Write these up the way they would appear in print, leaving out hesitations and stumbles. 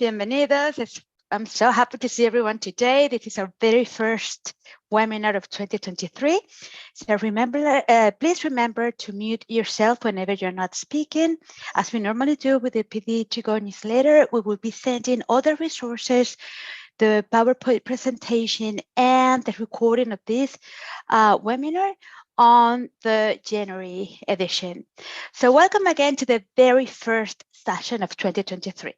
Bienvenidos. I'm so happy to see everyone today. This is our very first webinar of 2023. So please remember to mute yourself whenever you're not speaking. As we normally do with the PD2Go newsletter, we will be sending other resources, the PowerPoint presentation, and the recording of this webinar on the January edition. So welcome again to the very first session of 2023.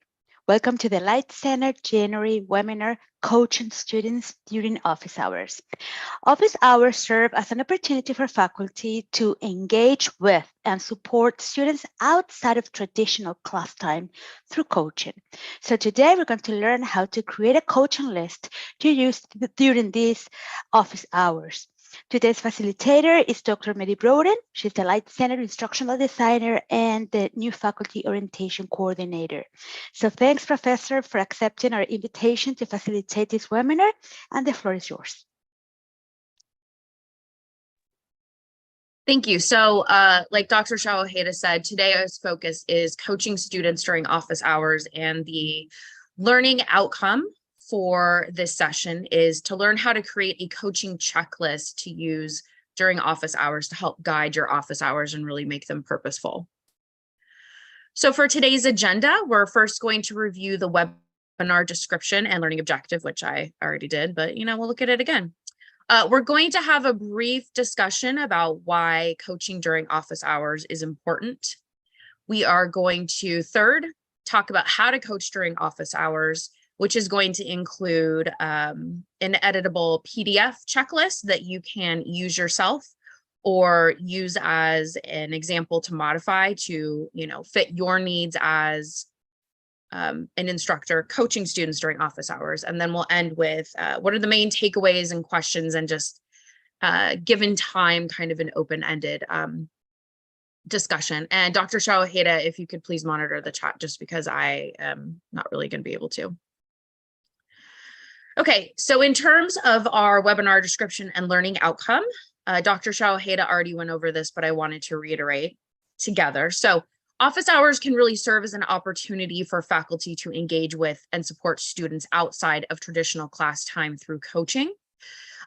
Welcome to the Light Center January webinar, Coaching Students During Office Hours. Office hours serve as an opportunity for faculty to engage with and support students outside of traditional class time through coaching. So today we're going to learn how to create a coaching list to use during these office hours. Today's facilitator is Dr. Mary Broden. She's the Light Center Instructional Designer and the new Faculty Orientation Coordinator. So thanks, Professor, for accepting our invitation to facilitate this webinar, and the floor is yours. Thank you. So like Dr. Shao Ojeda said, today's focus is coaching students during office hours, and the learning outcome for this session is to learn how to create a coaching checklist to use during office hours to help guide your office hours and really make them purposeful. So for today's agenda, we're first going to review the webinar description and learning objective, which I already did, but we'll look at it again. We're going to have a brief discussion about why coaching during office hours is important. We are going to third talk about how to coach during office hours, which is going to include an editable PDF checklist that you can use yourself or use as an example to modify to fit your needs as an instructor coaching students during office hours. And then we'll end with what are the main takeaways and questions, and just given time, kind of an open-ended discussion. And Dr. Shao Ojeda, if you could please monitor the chat, just because I am not really going to be able to. Okay, so in terms of our webinar description and learning outcome, Dr. Shao Ojeda already went over this, but I wanted to reiterate together. So office hours can really serve as an opportunity for faculty to engage with and support students outside of traditional class time through coaching.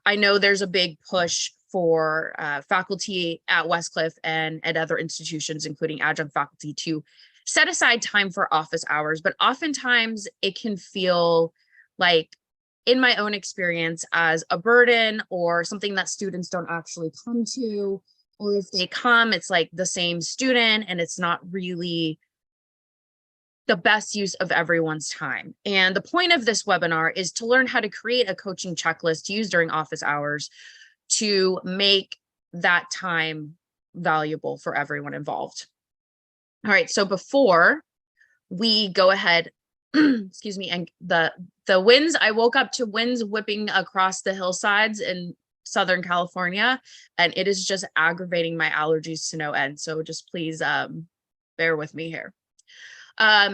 I know there's a big push for faculty at Westcliff and at other institutions, including adjunct faculty, to set aside time for office hours, but oftentimes it can feel like, in my own experience, as a burden or something that students don't actually come to, or if they come, it's like the same student and it's not really the best use of everyone's time. And the point of this webinar is to learn how to create a coaching checklist to use during office hours to make that time valuable for everyone involved. All right, so before we go ahead, excuse me, and the winds, I woke up to winds whipping across the hillsides in Southern California, and it is just aggravating my allergies to no end. So just please bear with me here.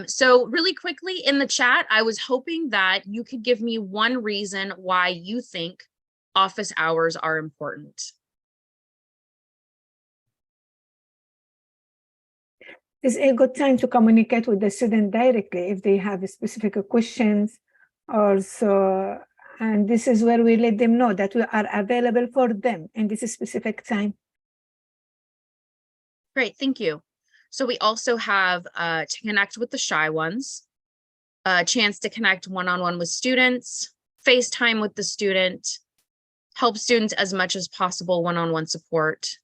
So really quickly in the chat, I was hoping that you could give me one reason why you think office hours are important. It's a good time to communicate with the student directly if they have specific questions or so. And this is where we let them know that we are available for them in this specific time. Great, thank you. So we also have to connect with the shy ones, a chance to connect one-on-one with students, FaceTime with the student, help students as much as possible, one-on-one support,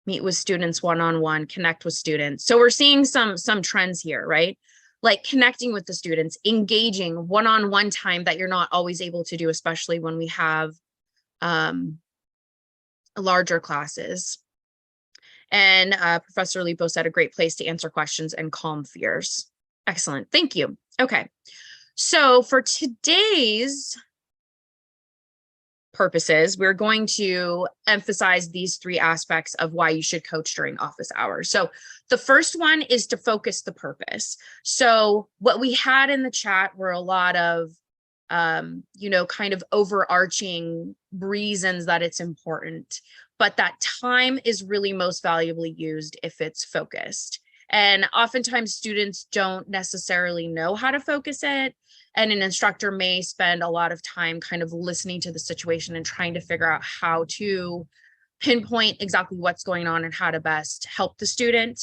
meet with students one-on-one, connect with students. So we're seeing some trends here, right? Like connecting with the students, engaging one-on-one time that you're not always able to do, especially when we have larger classes. And Professor Lipo said a great place to answer questions and calm fears. Excellent, thank you. Okay, so for today's purposes, we're going to emphasize these three aspects of why you should coach during office hours. So the first one is to focus the purpose. So what we had in the chat were a lot of, kind of overarching reasons that it's important, but that time is really most valuably used if it's focused. And oftentimes students don't necessarily know how to focus it. And an instructor may spend a lot of time kind of listening to the situation and trying to figure out how to pinpoint exactly what's going on and how to best help the student.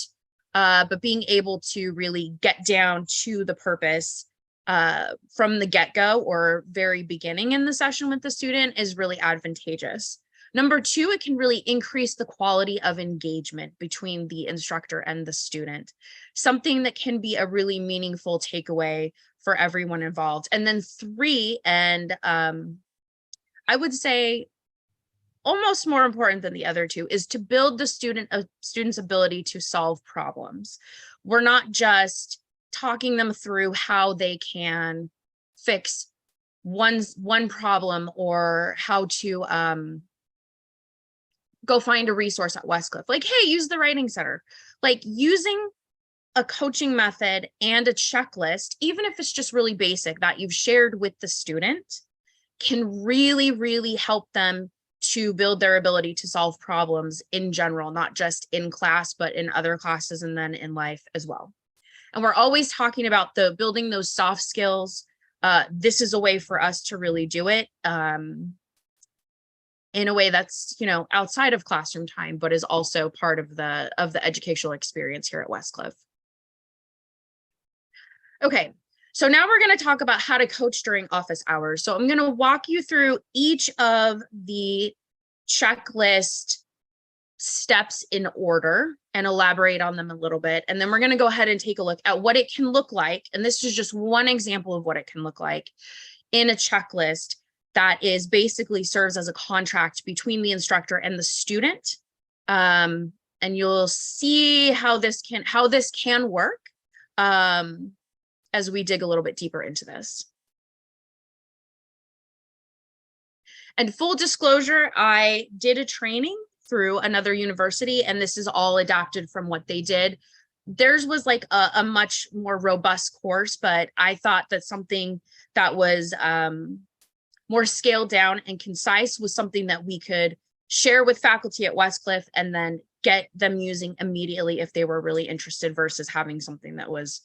But being able to really get down to the purpose from the get-go or very beginning in the session with the student is really advantageous. Number two, it can really increase the quality of engagement between the instructor and the student, something that can be a really meaningful takeaway for everyone involved. And then three, and I would say almost more important than the other two, is to build the student's ability to solve problems. We're not just talking them through how they can fix one problem or how to go find a resource at Westcliff. Like, hey, use the Writing Center. Like, using a coaching method and a checklist, even if it's just really basic that you've shared with the student, can really, really help them to build their ability to solve problems in general, not just in class, but in other classes and then in life as well. And we're always talking about building those soft skills. This is a way for us to really do it in a way that's, outside of classroom time, but is also part of the educational experience here at Westcliff. Okay, so now we're going to talk about how to coach during office hours. So I'm going to walk you through each of the checklist steps in order and elaborate on them a little bit. And then we're going to go ahead and take a look at what it can look like. And this is just one example of what it can look like in a checklist that is basically serves as a contract between the instructor and the student. And you'll see how this can work as we dig a little bit deeper into this. And full disclosure, I did a training through another university, and this is all adapted from what they did. Theirs was like a much more robust course, but I thought that something that was more scaled down and concise was something that we could share with faculty at Westcliff and then get them using immediately if they were really interested, versus having something that was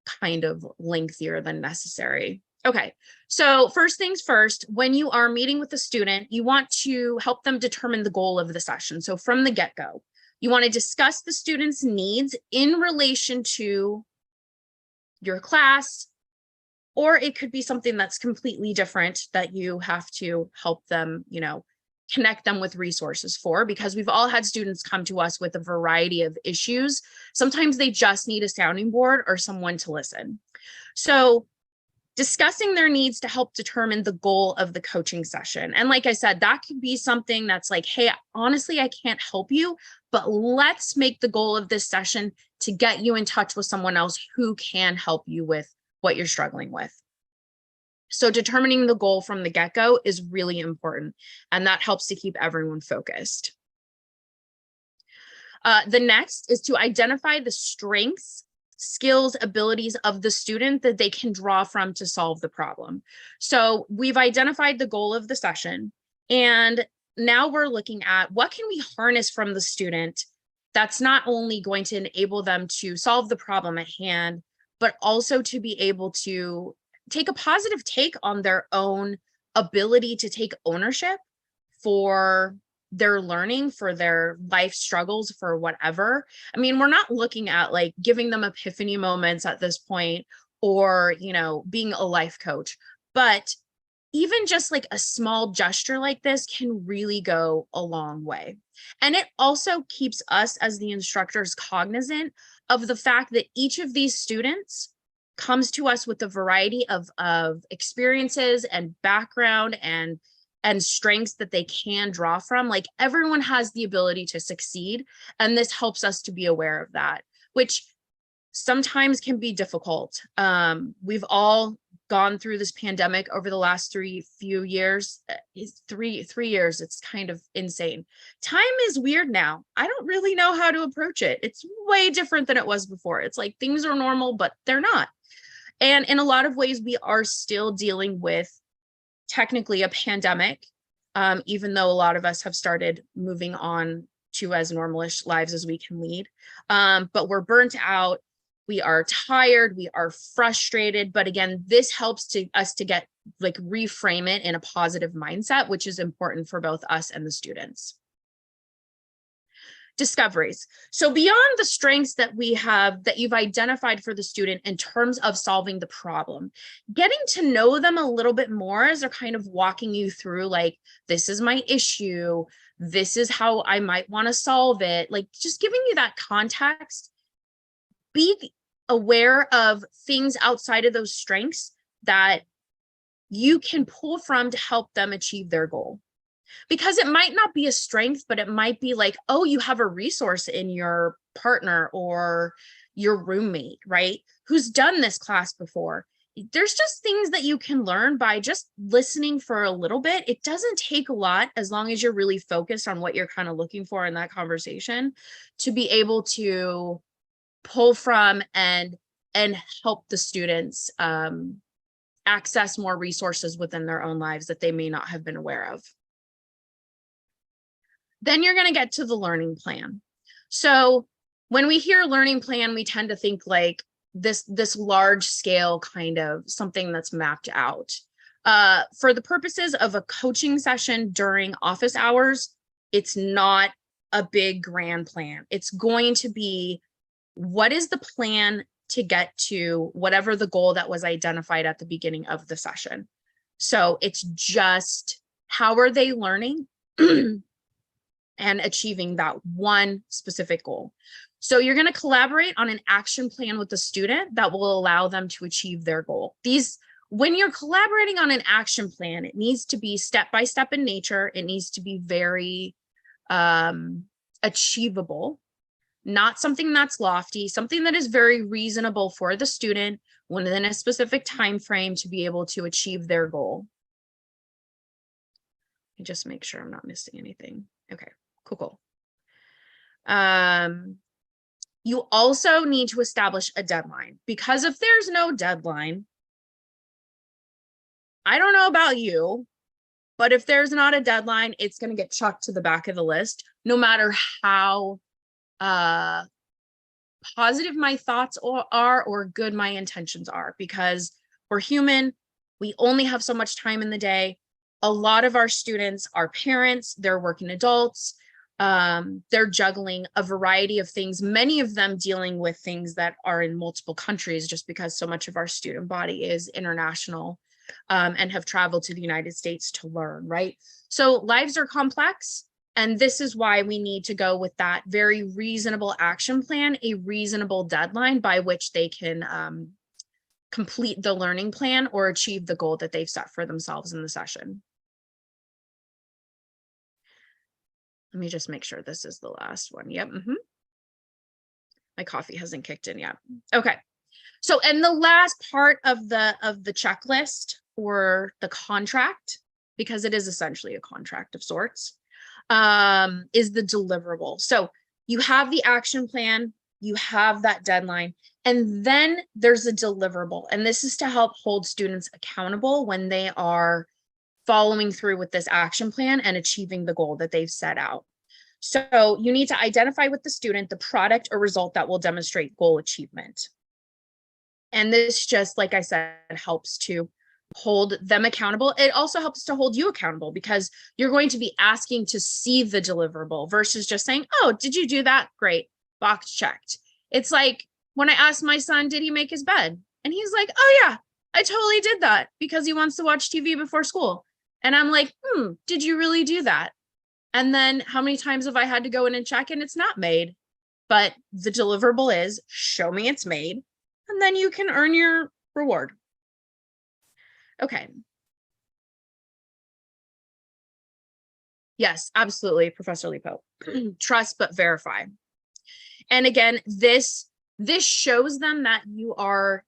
kind of lengthier than necessary. Okay, so first things first, when you are meeting with a student, you want to help them determine the goal of the session. So from the get-go, you want to discuss the student's needs in relation to your class, or it could be something that's completely different that you have to help them, connect them with resources for, because we've all had students come to us with a variety of issues. Sometimes they just need a sounding board or someone to listen. So discussing their needs to help determine the goal of the coaching session. And like I said, that could be something that's like, hey, honestly, I can't help you, but let's make the goal of this session to get you in touch with someone else who can help you with what you're struggling with. So determining the goal from the get-go is really important, and that helps to keep everyone focused. The next is to identify the strengths, skills, abilities of the student that they can draw from to solve the problem. So we've identified the goal of the session, and now we're looking at what can we harness from the student that's not only going to enable them to solve the problem at hand, but also to be able to take a positive take on their own ability to take ownership for their learning, for their life struggles, for whatever. I mean, we're not looking at like giving them epiphany moments at this point, or, being a life coach, but even just like a small gesture like this can really go a long way. And it also keeps us as the instructors cognizant of the fact that each of these students comes to us with a variety of experiences and background and strengths that they can draw from. Like, everyone has the ability to succeed, and this helps us to be aware of that, which sometimes can be difficult. We've all gone through this pandemic over the last three years. It's kind of insane. Time is weird now. I don't really know how to approach it. It's way different than it was before. It's like things are normal, but they're not. And in a lot of ways, we are still dealing with technically a pandemic, even though a lot of us have started moving on to as normalish lives as we can lead. But we're burnt out, we are tired, we are frustrated. But again, this helps us to get like reframe it in a positive mindset, which is important for both us and the students. Discoveries. So beyond the strengths that we have, that you've identified for the student in terms of solving the problem, getting to know them a little bit more as they're kind of walking you through, like, this is my issue, this is how I might want to solve it, like just giving you that context. Be aware of things outside of those strengths that you can pull from to help them achieve their goal. Because it might not be a strength, but it might be like, oh, you have a resource in your partner or your roommate, right? Who's done this class before. There's just things that you can learn by just listening for a little bit. It doesn't take a lot, as long as you're really focused on what you're kind of looking for in that conversation, to be able to pull from and help the students access more resources within their own lives that they may not have been aware of. Then you're going to get to the learning plan. So when we hear learning plan, we tend to think like this large scale kind of something that's mapped out. For the purposes of a coaching session during office hours, it's not a big grand plan. It's going to be, what is the plan to get to whatever the goal that was identified at the beginning of the session? So it's just, how are they learning and achieving that one specific goal? So you're going to collaborate on an action plan with the student that will allow them to achieve their goal. When you're collaborating on an action plan, it needs to be step-by-step in nature. It needs to be very achievable, not something that's lofty, something that is very reasonable for the student within a specific time frame to be able to achieve their goal. Let me just make sure I'm not missing anything. Okay, cool. You also need to establish a deadline, because if there's no deadline, I don't know about you, but if there's not a deadline, it's going to get chucked to the back of the list, no matter how positive my thoughts are or good my intentions are, because we're human. We only have so much time in the day. A lot of our students are parents, they're working adults, they're juggling a variety of things, many of them dealing with things that are in multiple countries, just because so much of our student body is international and have traveled to the United States to learn, right? So lives are complex. And this is why we need to go with that very reasonable action plan, a reasonable deadline by which they can complete the learning plan or achieve the goal that they've set for themselves in the session. Let me just make sure this is the last one. Yep. My coffee hasn't kicked in yet. Okay. So, and the last part of the checklist or the contract, because it is essentially a contract of sorts, is the deliverable. So you have the action plan, you have that deadline, and then there's a deliverable. And this is to help hold students accountable when they are following through with this action plan and achieving the goal that they've set out. So you need to identify with the student the product or result that will demonstrate goal achievement. And this, just like I said, helps to hold them accountable. It also helps to hold you accountable, because you're going to be asking to see the deliverable versus just saying, oh, did you do that? Great, box checked. It's like when I asked my son, did he make his bed? And he's like, oh yeah, I totally did that, because he wants to watch TV before school. And I'm like, did you really do that? And then how many times have I had to go in and check and it's not made? But the deliverable is, show me it's made, and then you can earn your reward. Okay. Yes, absolutely, Professor Lipo. Trust but verify. And again, this shows them that you are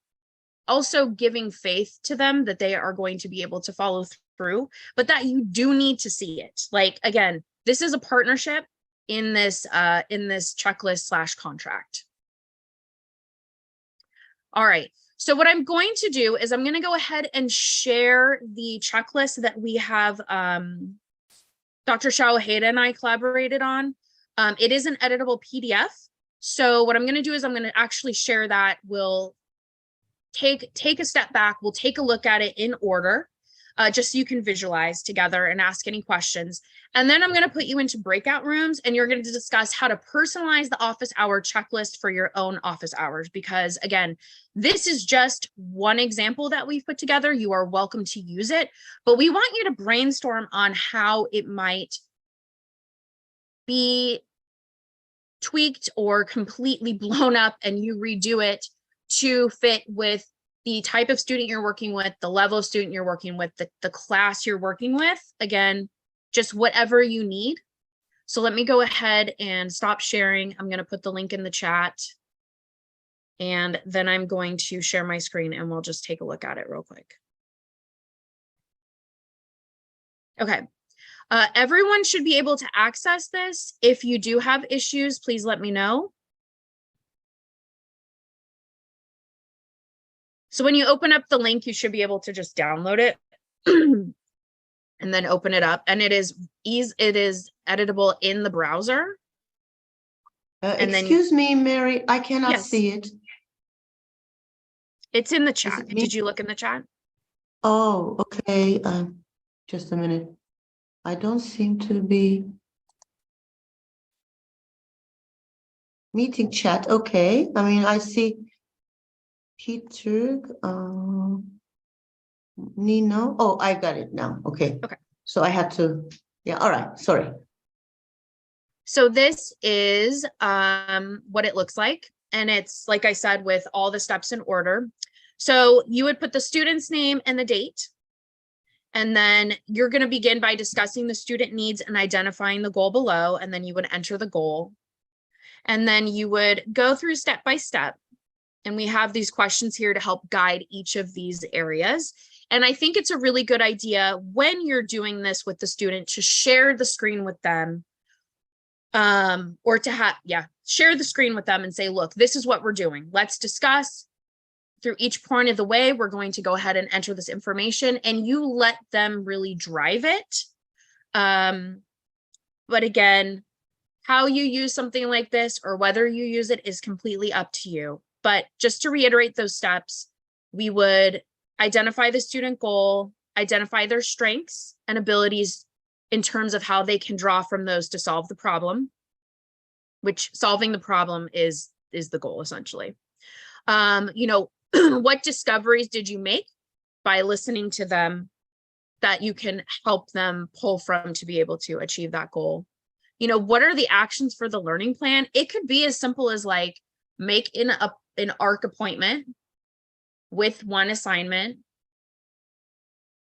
also giving faith to them that they are going to be able to follow through, but that you do need to see it. Like, again, this is a partnership in this checklist / contract. All right. So what I'm going to do is I'm going to go ahead and share the checklist that we have Dr. Xiao Ojeda and I collaborated on. It is an editable PDF. So what I'm going to do is I'm going to actually share that. We'll take a step back. We'll take a look at it in order, just so you can visualize together and ask any questions. And then I'm going to put you into breakout rooms, and you're going to discuss how to personalize the office hour checklist for your own office hours. Because again, this is just one example that we've put together. You are welcome to use it, but we want you to brainstorm on how it might be tweaked or completely blown up and you redo it to fit with the type of student you're working with, the level of student you're working with, the class you're working with. Again, just whatever you need. So let me go ahead and stop sharing. I'm going to put the link in the chat. And then I'm going to share my screen and we'll just take a look at it real quick. Okay. Everyone should be able to access this. If you do have issues, please let me know. So when you open up the link, you should be able to just download it and then open it up. And it is editable in the browser. Excuse me, Mary, I cannot see it. It's in the chat. Did you look in the chat? Oh, okay. Just a minute. I don't seem to be meeting chat. Okay. I mean, I see Peter, Nino. Oh, I got it now. Okay. Okay. So I had to, yeah. All right. Sorry. So this is what it looks like. And it's, like I said, with all the steps in order. So you would put the student's name and the date. And then you're going to begin by discussing the student needs and identifying the goal below. And then you would enter the goal. And then you would go through step by step. And we have these questions here to help guide each of these areas. And I think it's a really good idea when you're doing this with the student to share the screen with them. Or to have, share the screen with them and say, look, this is what we're doing. Let's discuss. Through each point of the way, we're going to go ahead and enter this information, and you let them really drive it. But again, how you use something like this or whether you use it is completely up to you. But just to reiterate those steps, we would identify the student goal, identify their strengths and abilities in terms of how they can draw from those to solve the problem, which solving the problem is the goal essentially. What discoveries did you make by listening to them that you can help them pull from to be able to achieve that goal? What are the actions for the learning plan? It could be as simple as like make an ARC appointment with one assignment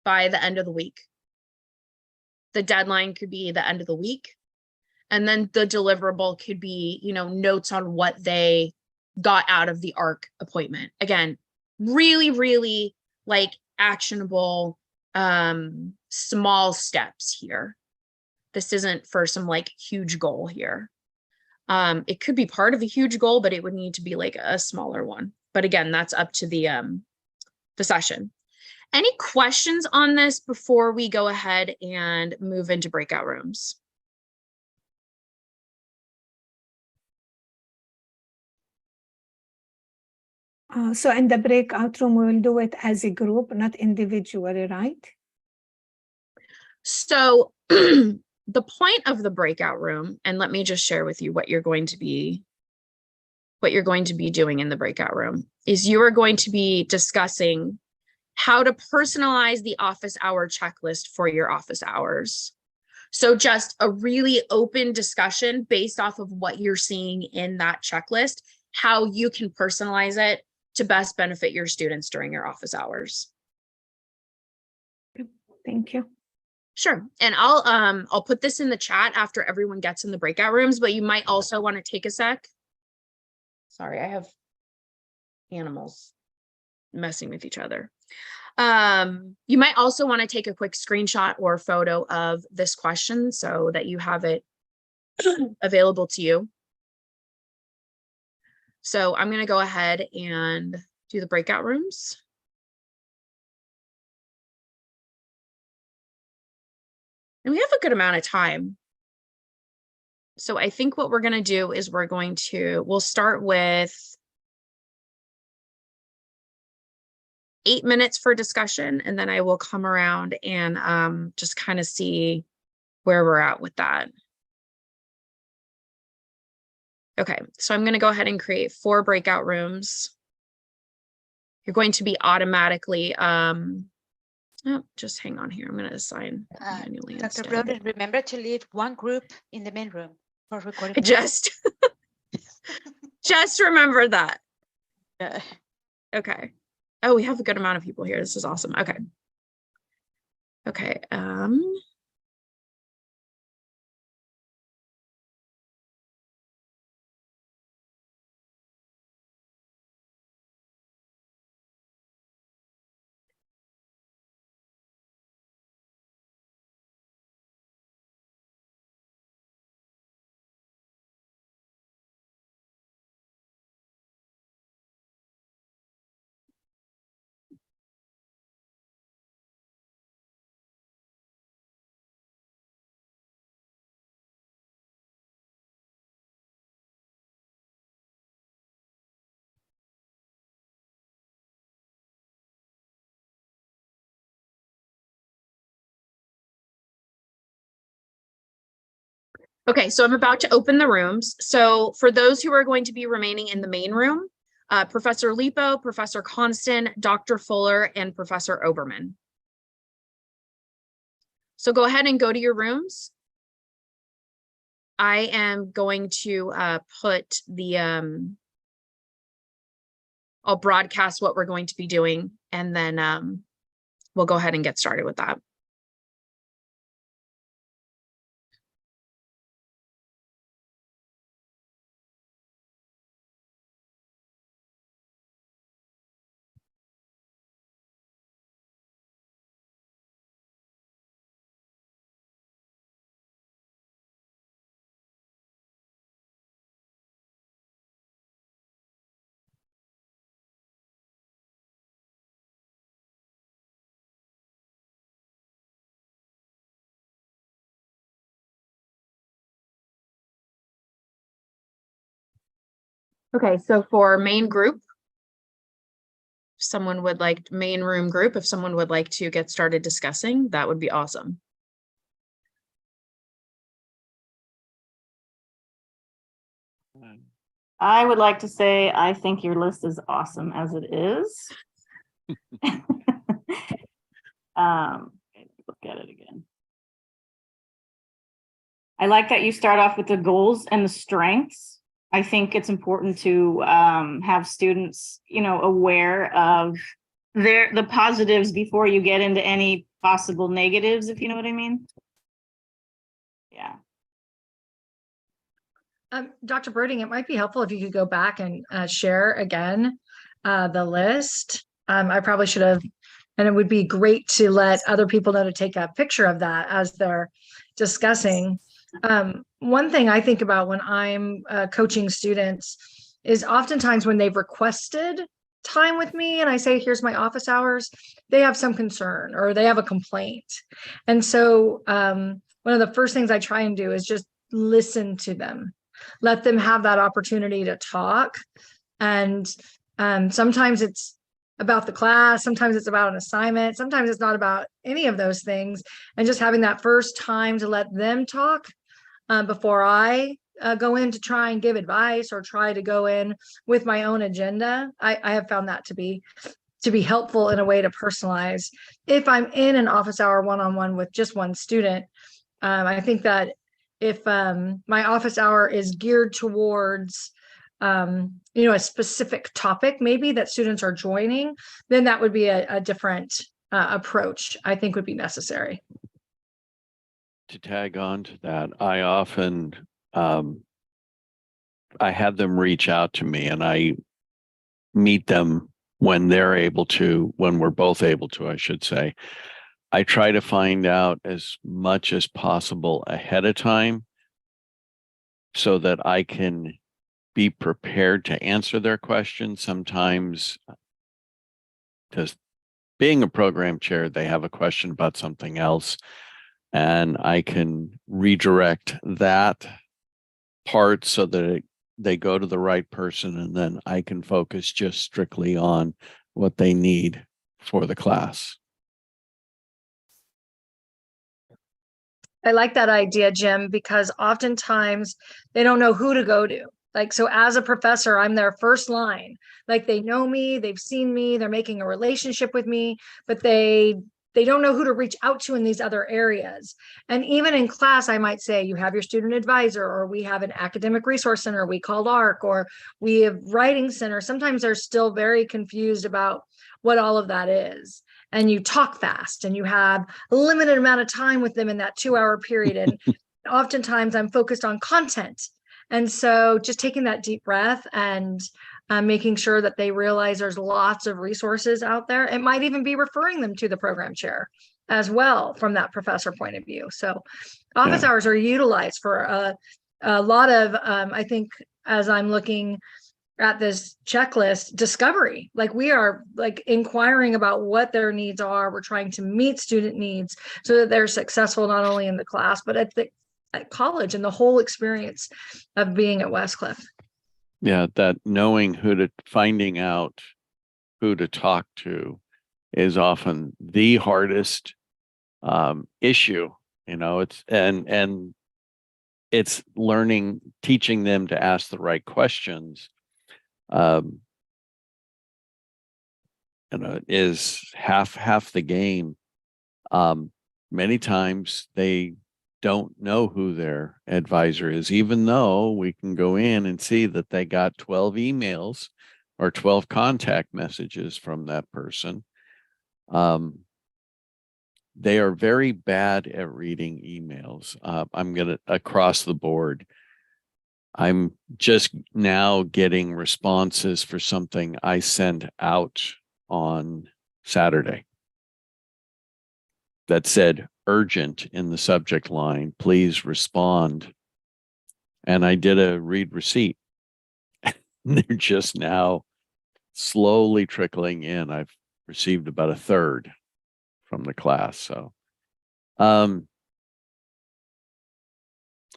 by the end of the week. The deadline could be the end of the week. And then the deliverable could be, notes on what they got out of the ARC appointment. Again, really, really like actionable, small steps here. This isn't for some like huge goal here. It could be part of a huge goal, but it would need to be like a smaller one. But again, that's up to the session. Any questions on this before we go ahead and move into breakout rooms? So in the breakout room, we will do it as a group, not individually, right? So the point of the breakout room, and let me just share with you what you're going to be doing in the breakout room, is you are going to be discussing how to personalize the office hour checklist for your office hours. So just a really open discussion based off of what you're seeing in that checklist, how you can personalize it to best benefit your students during your office hours. Thank you. Sure. And I'll put this in the chat after everyone gets in the breakout rooms, but you might also want to take a sec. Sorry, I have animals messing with each other. You might also want to take a quick screenshot or photo of this question so that you have it available to you. So I'm going to go ahead and do the breakout rooms. And we have a good amount of time. So I think what we're going to do is we'll start with 8 minutes for discussion, and then I will come around and just kind of see where we're at with that. Okay, so I'm going to go ahead and create 4 breakout rooms. You're going to be automatically, just hang on here. I'm going to assign manually Dr. instead. Broden, remember to leave one group in the main room for recording. Just remember that. Yeah. Okay. Oh, we have a good amount of people here. This is awesome. Okay. Okay. Okay, so I'm about to open the rooms. So for those who are going to be remaining in the main room, Professor Lipo, Professor Constant, Dr. Fuller, and Professor Oberman. So go ahead and go to your rooms. I am going to put the, I'll broadcast what we're going to be doing, and then we'll go ahead and get started with that. Okay, so for main group, someone would like main room group, if someone would like to get started discussing, that would be awesome. I would like to say, I think your list is awesome as it is. Look at it again. I like that you start off with the goals and the strengths. I think it's important to have students, aware of the positives before you get into any possible negatives, if you know what I mean. Yeah. Dr. Broding, it might be helpful if you could go back and share again the list. I probably should have, and it would be great to let other people know to take a picture of that as they're discussing. One thing I think about when I'm coaching students is oftentimes when they've requested time with me and I say, here's my office hours, they have some concern or they have a complaint. And so one of the first things I try and do is just listen to them. Let them have that opportunity to talk. And sometimes it's about the class, sometimes it's about an assignment, sometimes it's not about any of those things. And just having that first time to let them talk before I go in to try and give advice or try to go in with my own agenda. I have found that to be helpful in a way to personalize. If I'm in an office hour one-on-one with just one student, I think that if my office hour is geared towards a specific topic maybe that students are joining, then that would be a different approach I think would be necessary. To tag on to that, I often I have them reach out to me and I meet them when they're able to, when we're both able to, I should say. I try to find out as much as possible ahead of time so that I can be prepared to answer their questions. Sometimes, because being a program chair, they have a question about something else, and I can redirect that part so that they go to the right person, and then I can focus just strictly on what they need for the class. I like that idea, Jim, because oftentimes they don't know who to go to. Like, so as a professor, I'm their first line. Like, they know me, they've seen me, they're making a relationship with me, but they don't know who to reach out to in these other areas. And even in class, I might say, you have your student advisor, or we have an academic resource center we called ARC, or we have writing center. Sometimes they're still very confused about what all of that is. And you talk fast and you have a limited amount of time with them in that 2-hour period. And oftentimes I'm focused on content. And so just taking that deep breath and making sure that they realize there's lots of resources out there. It might even be referring them to the program chair as well from that professor point of view. So office hours are utilized for a lot of, I think, as I'm looking at this checklist, discovery. Like, we are like inquiring about what their needs are. We're trying to meet student needs so that they're successful not only in the class, but at college and the whole experience of being at Westcliff. Yeah, that finding out who to talk to is often the hardest issue. You know, it's teaching them to ask the right questions. Is half the game. Many times they don't know who their advisor is, even though we can go in and see that they got 12 emails or 12 contact messages from that person. They are very bad at reading emails. Across the board. I'm just now getting responses for something I sent out on Saturday that said urgent in the subject line, please respond. And I did a read receipt. They're just now slowly trickling in. I've received about a third from the class. So,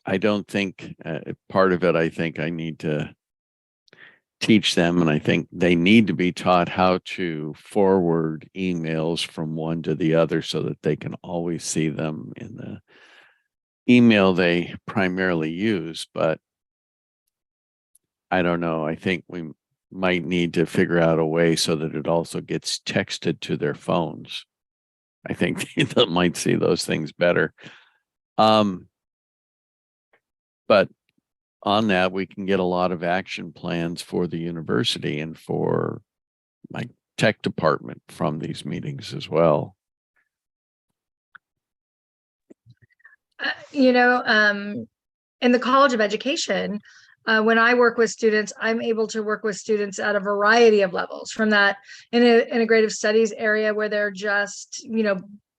I don't think part of it, I think I need to teach them, and I think they need to be taught how to forward emails from one to the other so that they can always see them in the email they primarily use. But I don't know. I think we might need to figure out a way so that it also gets texted to their phones. I think they might see those things better. But on that, we can get a lot of action plans for the university and for my tech department from these meetings as well. In the College of Education, when I work with students, I'm able to work with students at a variety of levels, from that integrative studies area where they're just,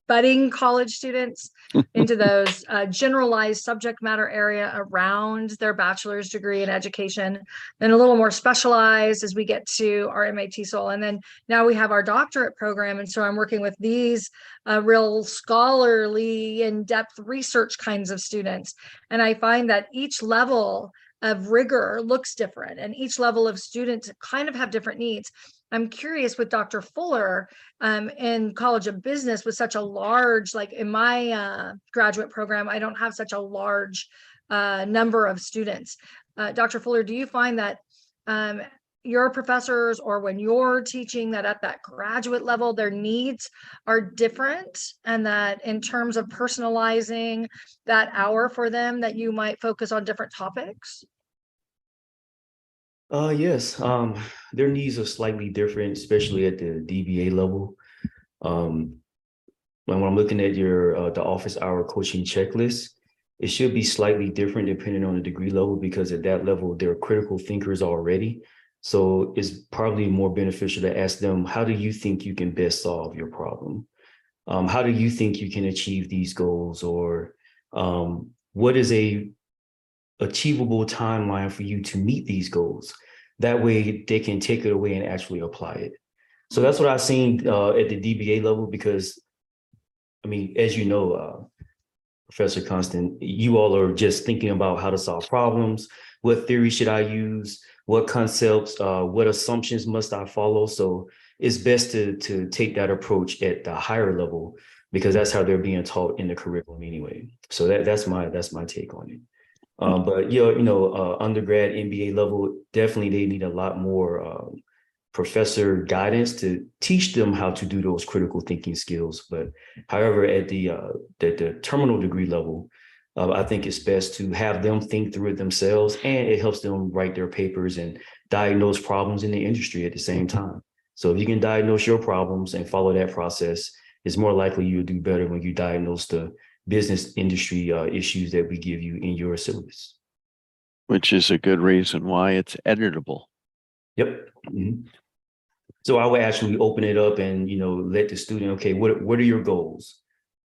budding college students into those generalized subject matter area around their bachelor's degree in education, then a little more specialized as we get to our MA TESOL. And then now we have our doctorate program. And so I'm working with these real scholarly, in-depth research kinds of students. And I find that each level of rigor looks different, and each level of students kind of have different needs. I'm curious with Dr. Fuller in College of Business, with such a large, like in my graduate program, I don't have such a large number of students. Dr. Fuller, do you find that your professors, or when you're teaching, that at that graduate level, their needs are different, and that in terms of personalizing that hour for them, that you might focus on different topics? Yes, their needs are slightly different, especially at the DBA level. When I'm looking at the office hour coaching checklist, it should be slightly different depending on the degree level, because at that level, they're critical thinkers already. So it's probably more beneficial to ask them, how do you think you can best solve your problem? How do you think you can achieve these goals? Or what is a achievable timeline for you to meet these goals? That way they can take it away and actually apply it. So that's what I've seen at the DBA level, because, I mean, as you know, Professor Constant, you all are just thinking about how to solve problems. What theory should I use? What concepts, what assumptions must I follow? So it's best to take that approach at the higher level, because that's how they're being taught in the curriculum anyway. So that's my take on it. But yeah, undergrad, MBA level, definitely they need a lot more professor guidance to teach them how to do those critical thinking skills. But however, at the terminal degree level, I think it's best to have them think through it themselves, and it helps them write their papers and diagnose problems in the industry at the same time. So if you can diagnose your problems and follow that process, it's more likely you'll do better when you diagnose the business industry issues that we give you in your syllabus. Which is a good reason why it's editable. Yep. Mm-hmm. So I would actually open it up and, let the student, okay, what are your goals?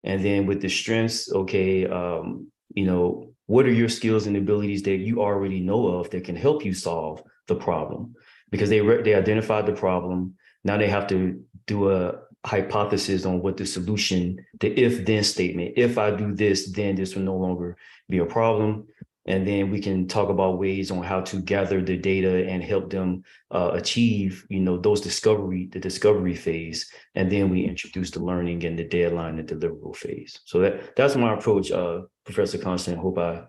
And then with the strengths, okay, what are your skills and abilities that you already know of that can help you solve the problem? Because they identified the problem. Now they have to do a hypothesis on what the solution, the if-then statement. If I do this, then this will no longer be a problem. And then we can talk about ways on how to gather the data and help them achieve, the discovery phase. And then we introduce the learning and the deadline and deliverable phase. So that's my approach, Professor Constant. Hope I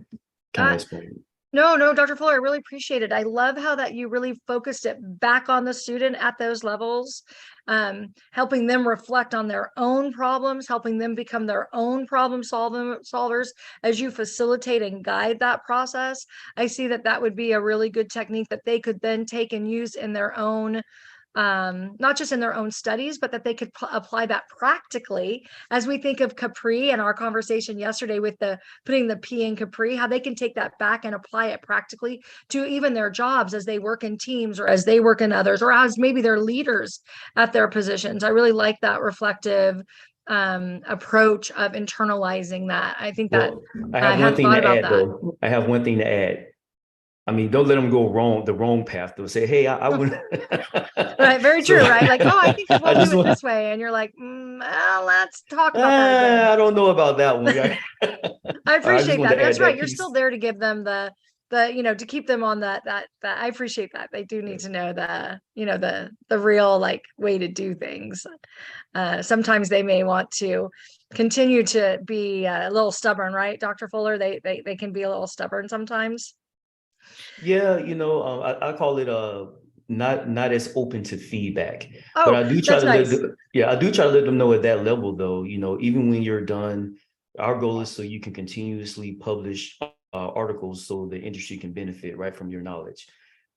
kind of explained it. No, Dr. Fuller, I really appreciate it. I love how that you really focused it back on the student at those levels, helping them reflect on their own problems, helping them become their own problem solvers as you facilitate and guide that process. I see that would be a really good technique that they could then take and use in their own, not just in their own studies, but that they could apply that practically as we think of Capri and our conversation yesterday with putting the P in Capri, how they can take that back and apply it practically to even their jobs as they work in teams or as they work in others, or as maybe they're leaders at their positions. I really like that reflective approach of internalizing that. I think that I have one thing to add, though. I have one thing to add. I mean, don't let them go the wrong path. They'll say, hey, I would. Right, very true, right? Like, oh, I think we'll do it this way. And you're like, well, let's talk about that. I don't know about that one. I appreciate that. That's right. You're still there to give them the to keep them on that. I appreciate that. They do need to know the real way to do things. Sometimes they may want to continue to be a little stubborn, right, Dr. Fuller? They can be a little stubborn sometimes. Yeah, I call it not as open to feedback. Oh, but I do try to nice. I do try to let them know at that level, though, even when you're done, our goal is so you can continuously publish articles so the industry can benefit right from your knowledge.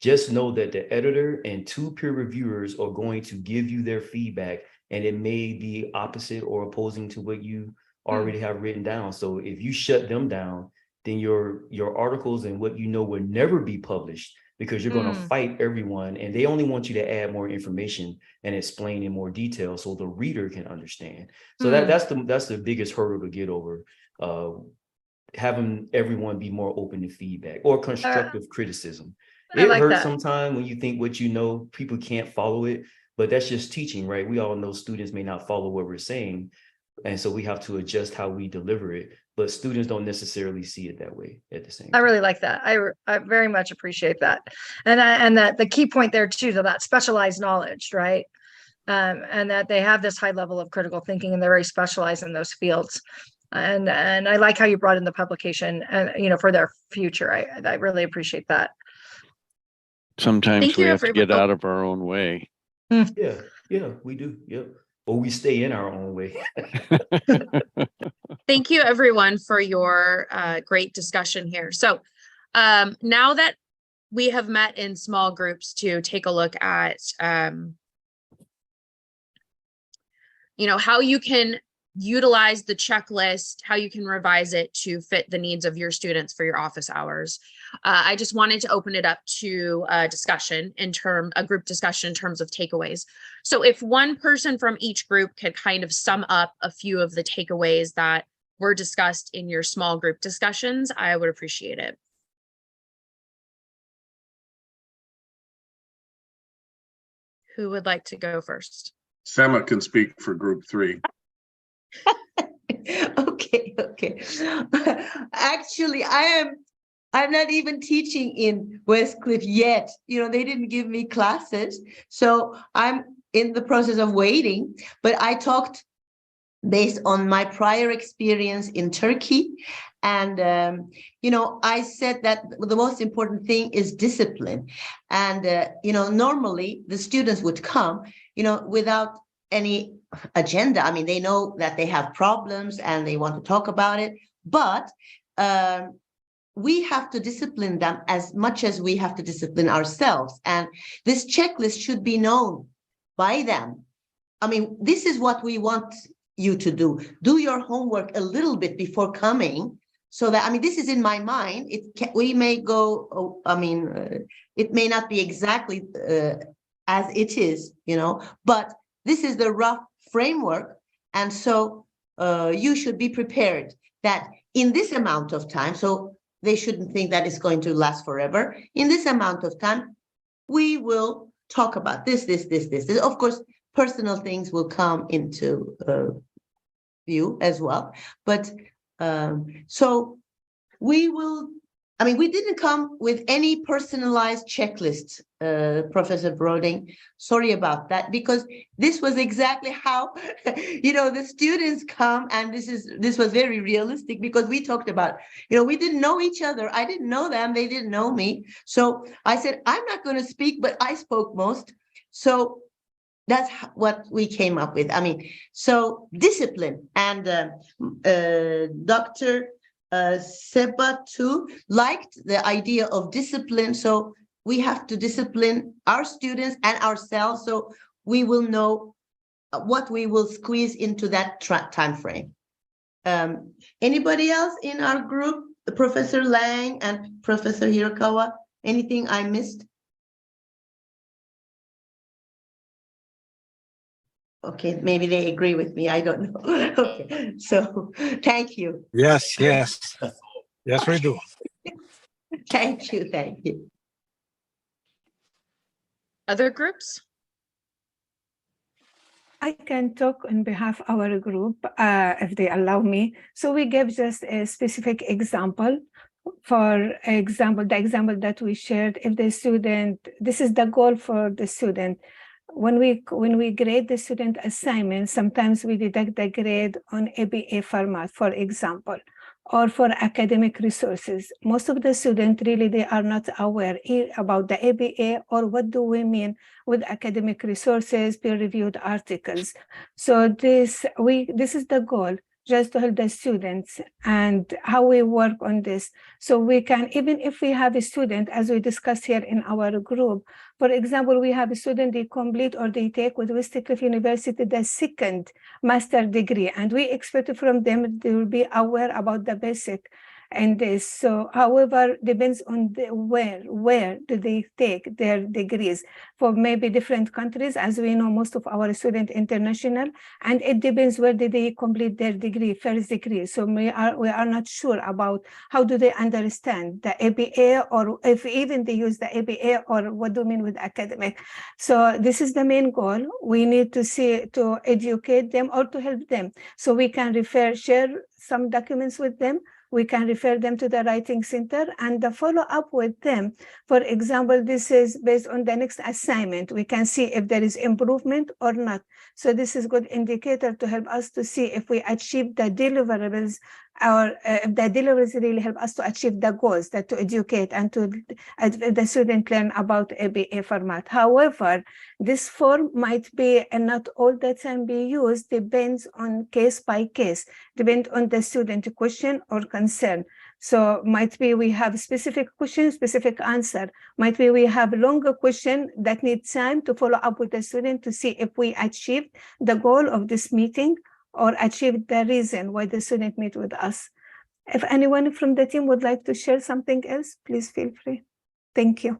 Just know that the editor and 2 peer reviewers are going to give you their feedback, and it may be opposite or opposing to what you already have written down. So if you shut them down, then your articles and what will never be published, because you're going to fight everyone, and they only want you to add more information and explain in more detail so the reader can understand. So that's the biggest hurdle to get over, having everyone be more open to feedback or constructive criticism. It hurts sometimes when you think what people can't follow it, but that's just teaching, right? We all know students may not follow what we're saying, and so we have to adjust how we deliver it. But students don't necessarily see it that way at the same time. I really like that. I very much appreciate that. And that the key point there too, that specialized knowledge, right? And that they have this high level of critical thinking and they're very specialized in those fields. And I like how you brought in the publication and, for their future. I really appreciate that. Sometimes we have to get out of our own way. Yeah, we do. Yep. Or we stay in our own way. Thank you, everyone, for your great discussion here. So now that we have met in small groups to take a look at, how you can utilize the checklist, how you can revise it to fit the needs of your students for your office hours. I just wanted to open it up to a discussion a group discussion in terms of takeaways. So if one person from each group could kind of sum up a few of the takeaways that were discussed in your small group discussions, I would appreciate it. Who would like to go first? Sama can speak for group 3. Okay, okay. Actually, I'm not even teaching in Westcliff yet. You know, they didn't give me classes. So I'm in the process of waiting. But I talked based on my prior experience in Turkey. And, you know, I said that the most important thing is discipline. And, you know, normally the students would come, you know, without any agenda. I mean, they know that they have problems and they want to talk about it. But we have to discipline them as much as we have to discipline ourselves. And this checklist should be known by them. I mean, this is what we want you to do. Do your homework a little bit before coming, so that, I mean, this is in my mind. We may go, it may not be exactly as it is, you know, but this is the rough framework. And so you should be prepared that in this amount of time, so they shouldn't think that it's going to last forever. In this amount of time, we will talk about this. Of course, personal things will come into view as well. But so we will, I mean, we didn't come with any personalized checklist, Professor Broding. Sorry about that, because this was exactly how, you know, the students come, and this was very realistic, because we talked about, you know, we didn't know each other. I didn't know them, they didn't know me. So I said, I'm not going to speak, but I spoke most. So that's what we came up with. I mean, so discipline, and Dr. Seba too liked the idea of discipline. So we have to discipline our students and ourselves, so we will know what we will squeeze into that time frame. Anybody else in our group? Professor Lang and Professor Hirokawa, anything I missed? Okay, maybe they agree with me. I don't know. Okay, so thank you. Yes, yes. Yes, we do. Thank you. Other groups? I can talk on behalf of our group, if they allow me. So we gave just a specific example. For example, the example that we shared, if the student, this is the goal for the student. When we grade the student assignment, sometimes we deduct the grade on ABA format, for example, or for academic resources. Most of the students really, they are not aware about the ABA, or what do we mean with academic resources, peer-reviewed articles. So this is the goal, just to help the students and how we work on this. So we can, even if we have a student, as we discussed here in our group, for example, we have a student, they complete or they take with Westcliff University the second master degree, and we expect from them they will be aware about the basic and this. So however, depends on where do they take their degrees. For maybe different countries, as we know, most of our students international, and it depends where did they complete their degree, first degree. So we are not sure about how do they understand the ABA, or if even they use the ABA, or what do you mean with academic. So this is the main goal. We need to educate them or to help them, so we can share some documents with them. We can refer them to the writing center and the follow up with them. For example, this is based on the next assignment. We can see if there is improvement or not. So this is good indicator to help us to see if we achieve the deliverables, or if the deliverables really help us to achieve the goals, that to educate and to the student learn about ABA format. However, this form might be and not all the time be used, depends on case by case, depend on the student question or concern. So might be we have specific question, specific answer. Might be we have longer question that need time to follow up with the student to see if we achieved the goal of this meeting or achieved the reason why the student meet with us. If anyone from the team would like to share something else, please feel free. Thank you.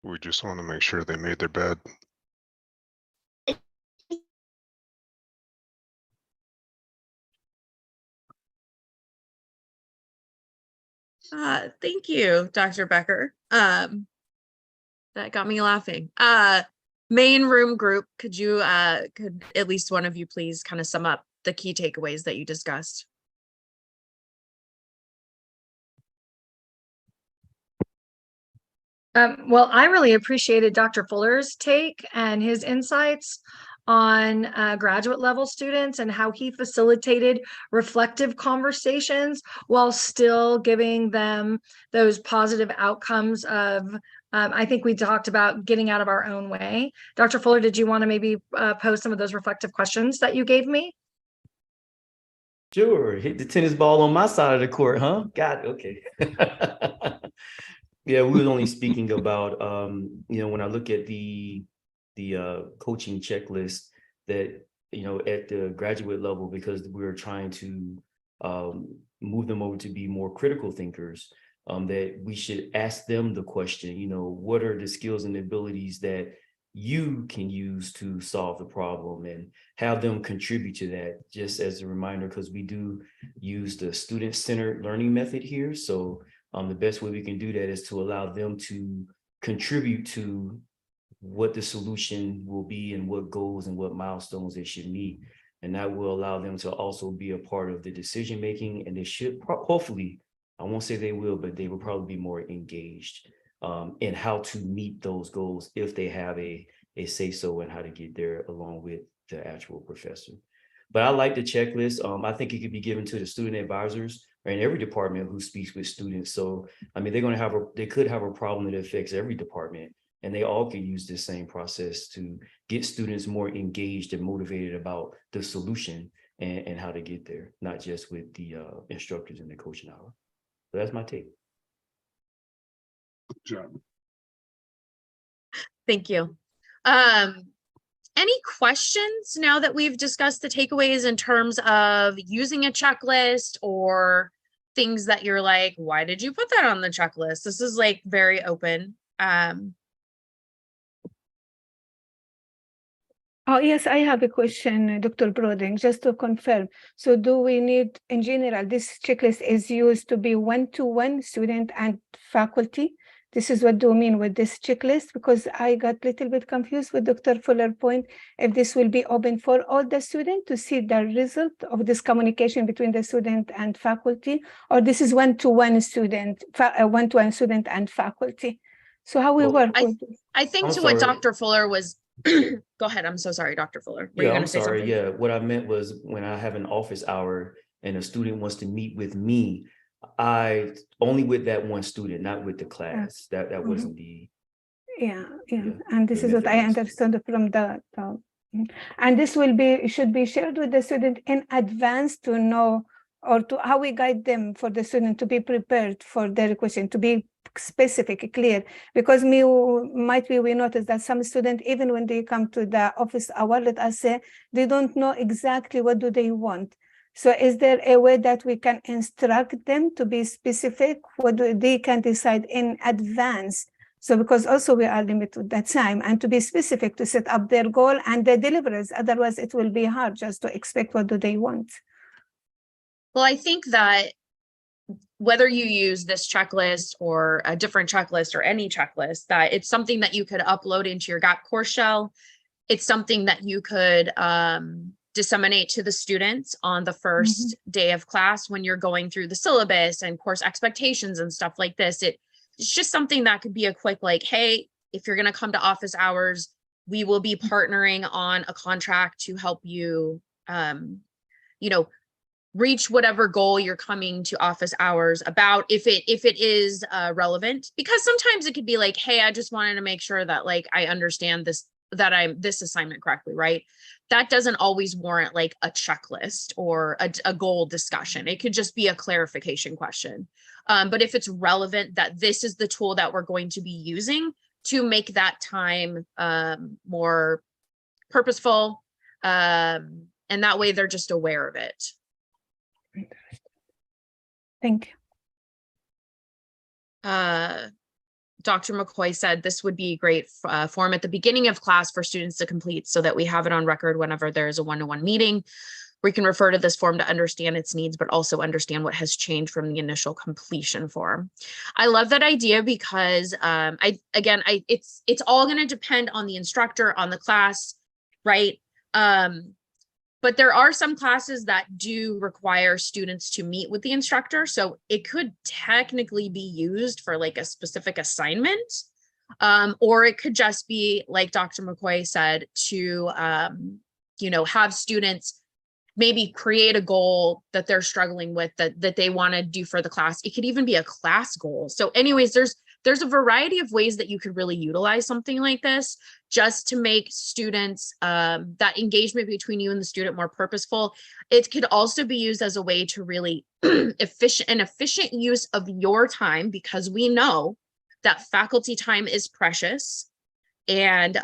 We just want to make sure they made their bed. Thank you, Dr. Becker. That got me laughing. Main room group, could at least one of you please kind of sum up the key takeaways that you discussed. Well, I really appreciated Dr. Fuller's take and his insights on graduate level students and how he facilitated reflective conversations while still giving them those positive outcomes of, I think we talked about getting out of our own way. Dr. Fuller, did you want to maybe pose some of those reflective questions that you gave me? Sure. Hit the tennis ball on my side of the court, huh? Got it. Okay. Yeah, we were only speaking about, when I look at the coaching checklist that, at the graduate level, because we're trying to move them over to be more critical thinkers, that we should ask them the question, what are the skills and abilities that you can use to solve the problem, and have them contribute to that, just as a reminder, because we do use the student-centered learning method here. So the best way we can do that is to allow them to contribute to what the solution will be and what goals and what milestones they should meet. And that will allow them to also be a part of the decision making. And they should hopefully, I won't say they will, but they will probably be more engaged in how to meet those goals if they have a say-so in how to get there along with the actual professor. But I like the checklist. I think it could be given to the student advisors or in every department who speaks with students. So, I mean, they could have a problem that affects every department, and they all can use this same process to get students more engaged and motivated about the solution and how to get there, not just with the instructors in the coaching hour. So that's my take. Good job. Thank you. Any questions now that we've discussed the takeaways in terms of using a checklist or things that you're like, why did you put that on the checklist? This is like very open. Oh, yes, I have a question, Dr. Broding, just to confirm. So do we need, in general, this checklist is used to be one-to-one student and faculty? This is what do you mean with this checklist? Because I got a little bit confused with Dr. Fuller's point, if this will be open for all the students to see the result of this communication between the student and faculty, or this is one-to-one student, one-to-one student and faculty. So how we work with this? I think to what Dr. Fuller was, go ahead. I'm so sorry, Dr. Fuller. Were you going to say something? Yeah, what I meant was when I have an office hour and a student wants to meet with me, I only with that one student, not with the class. That wasn't the. Yeah. And this is what I understood from the and this should be shared with the student in advance to know, or to how we guide them for the student to be prepared for their question, to be specific, clear, because we notice that some students, even when they come to the office hour, let us say, they don't know exactly what do they want. So is there a way that we can instruct them to be specific, what they can decide in advance? So because also we are limited with that time, and to be specific, to set up their goal and their deliveries. Otherwise it will be hard just to expect what do they want. Well, I think that whether you use this checklist or a different checklist or any checklist, that it's something that you could upload into your GAP course shell. It's something that you could disseminate to the students on the first day of class when you're going through the syllabus and course expectations and stuff like this. It's just something that could be a quick, like, hey, if you're going to come to office hours, we will be partnering on a contract to help you, reach whatever goal you're coming to office hours about, if it is relevant. Because sometimes it could be like, hey, I just wanted to make sure that like I understand this, that I'm this assignment correctly, right? That doesn't always warrant like a checklist or a goal discussion. It could just be a clarification question. But if it's relevant that this is the tool that we're going to be using to make that time more purposeful, and that way they're just aware of it. Thank you. Dr. McCoy said this would be a great form at the beginning of class for students to complete so that we have it on record whenever there is a one-to-one meeting. We can refer to this form to understand its needs, but also understand what has changed from the initial completion form. I love that idea because it's all going to depend on the instructor, on the class, right? But but there are some classes that do require students to meet with the instructor. So it could technically be used for like a specific assignment. Or it could just be, like Dr. McCoy said, to, have students maybe create a goal that they're struggling with that they want to do for the class. It could even be a class goal. So anyways, there's a variety of ways that you could really utilize something like this just to make students, that engagement between you and the student more purposeful. It could also be used as a way to really efficient use of your time, because we know that faculty time is precious, and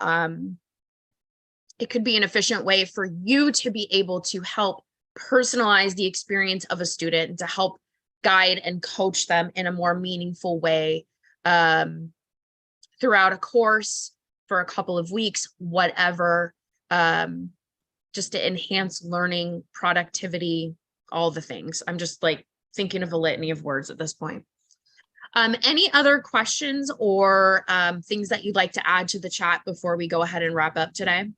it could be an efficient way for you to be able to help personalize the experience of a student and to help guide and coach them in a more meaningful way throughout a course for a couple of weeks, whatever, just to enhance learning, productivity, all the things. I'm just like thinking of a litany of words at this point. Any other questions or things that you'd like to add to the chat before we go ahead and wrap up today?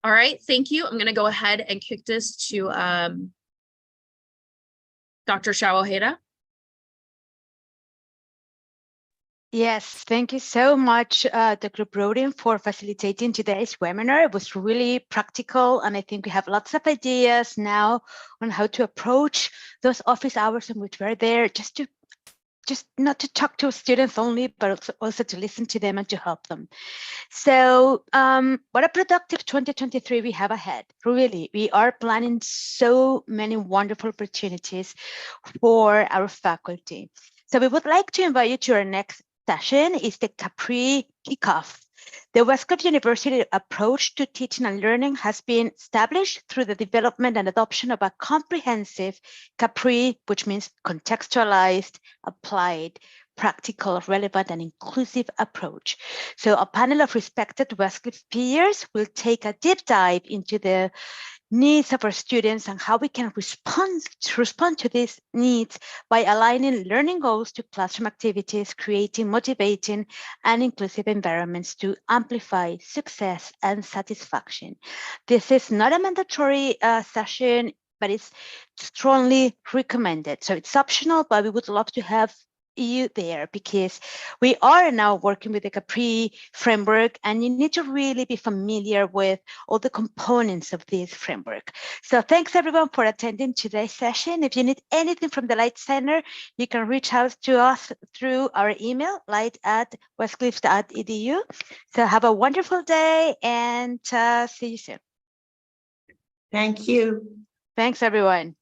All right, thank you. I'm going to go ahead and kick this to Dr. Shao Ojeda. Yes, thank you so much, Dr. Brodin, for facilitating today's webinar. It was really practical, and I think we have lots of ideas now on how to approach those office hours in which we're there, just not to talk to students only, but also to listen to them and to help them. So what a productive 2023 we have ahead. Really, we are planning so many wonderful opportunities for our faculty. So we would like to invite you to our next session. Is the Capri Kickoff. The Westcliff University approach to teaching and learning has been established through the development and adoption of a comprehensive Capri, which means contextualized, applied, practical, relevant, and inclusive approach. So a panel of respected Westcliff peers will take a deep dive into the needs of our students and how we can respond to these needs by aligning learning goals to classroom activities, creating motivating and inclusive environments to amplify success and satisfaction. This is not a mandatory session, but it's strongly recommended. So it's optional, but we would love to have you there, because we are now working with the Capri framework, and you need to really be familiar with all the components of this framework. So thanks everyone for attending today's session. If you need anything from the Light Center, you can reach out to us through our email, light@westcliff.edu. So have a wonderful day, and see you soon. Thank you. Thanks everyone.